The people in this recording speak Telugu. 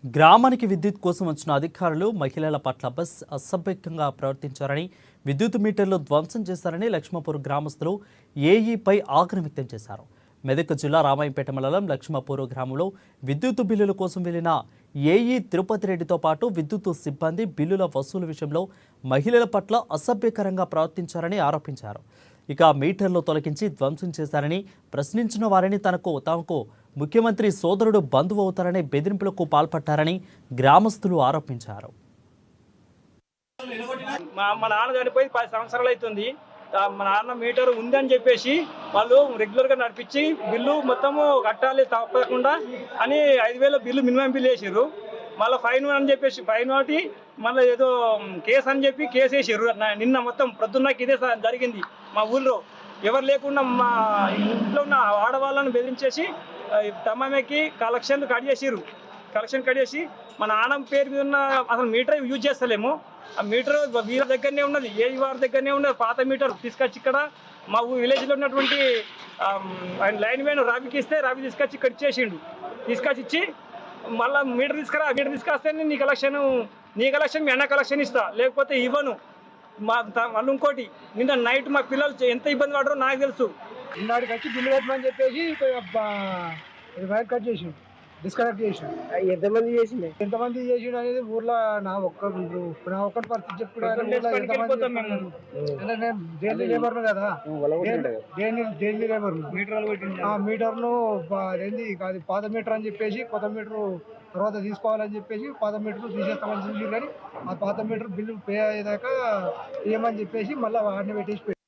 గ్రామానికి విద్యుత్ కోసం వచ్చిన అధికారులు మహిళల పట్ల అసభ్యకంగా ప్రవర్తించారని, విద్యుత్ మీటర్లు ధ్వంసం చేశారని లక్ష్మపూర్ గ్రామస్తులు ఏఈపై ఆగ్రహం వ్యక్తం చేశారు. మెదక్ జిల్లా రామాయంపేట మండలం లక్ష్మపూర్ గ్రామంలో విద్యుత్ బిల్లుల కోసం వెళ్లిన ఏఈ తిరుపతి రెడ్డితో పాటు విద్యుత్ సిబ్బంది బిల్లుల వసూలు విషయంలో మహిళల పట్ల అసభ్యకరంగా ప్రవర్తించారని ఆరోపించారు. ఇక మీటర్లు తొలగించి ధ్వంసం చేశారని, ప్రశ్నించిన వారిని తమకు ముఖ్యమంత్రి సోదరుడు బంధువు అవుతారనే బెదిరింపులకు పాల్పడ్డారని గ్రామస్తులు ఆరోపించారు. మా నాన్న చనిపోయి 10 సంవత్సరాలు అవుతుంది. మా నాన్న మీటర్ ఉందని చెప్పేసి వాళ్ళు రెగ్యులర్గా నడిపించి బిల్లు మొత్తము కట్టాలి తప్పకుండా అని 5,000 బిల్లు మినిమం బిల్లు వేసారు. మళ్ళీ ఫైన్ అని చెప్పేసి ఫైన్ ఒకటి మళ్ళీ ఏదో కేసు అని చెప్పి కేసు వేసారు. నిన్న మొత్తం ప్రొద్దున్నకి ఇదే జరిగింది. మా ఊళ్ళో ఎవరు లేకుండా మా ఇంట్లో ఉన్న ఆడవాళ్ళను బెదిరించేసి తమ్మకి కలెక్షన్ కట్ చేసి మన నాన్న పేరు మీద ఉన్న అసలు మీటర్ యూజ్ చేస్తలేము. ఆ మీటర్ వీళ్ళ దగ్గరనే ఉన్నది, ఏఈ వారి దగ్గరనే ఉన్నది. పాత మీటర్ తీసుకొచ్చి ఇక్కడ మా విలేజ్లో ఉన్నటువంటి లైన్ మ్యాన్ రావికి ఇస్తే రావి తీసుకొచ్చి ఇక్కడ ఇచ్చేసిండు. తీసుకొచ్చి ఇచ్చి మళ్ళీ మీటర్ తీసుకొస్తే నీ కలెక్షన్ మీ అన్న కలెక్షన్ ఇస్తా, లేకపోతే ఇవ్వను. మళ్ళీ ఇంకోటి నిన్న నైట్ మా పిల్లలు ఎంత ఇబ్బంది పడరో నాకు తెలుసు. ఇన్నాడికి వచ్చి బిల్లు కట్టమని చెప్పేసి వైర్ కట్ చేసి డిస్కనెక్ట్ చేసి ఎంతమంది చేసిండు అనేది ఊర్లో నా ఒక్కటి పరిస్థితి చెప్పుకోవడానికి నేను డైలీ లేబర్ కదా, డైలీ లేబర్ ఆ మీటర్ను ఏంది అది పాత మీటర్ అని చెప్పేసి కొత్త మీటర్ తర్వాత తీసుకోవాలని చెప్పేసి పాత మీటర్ తీసేస్తామని చూసి, కానీ ఆ పాత మీటర్ బిల్లు పే అయ్యేదాకా ఏమని చెప్పేసి మళ్ళీ వాడిని పెట్టేసి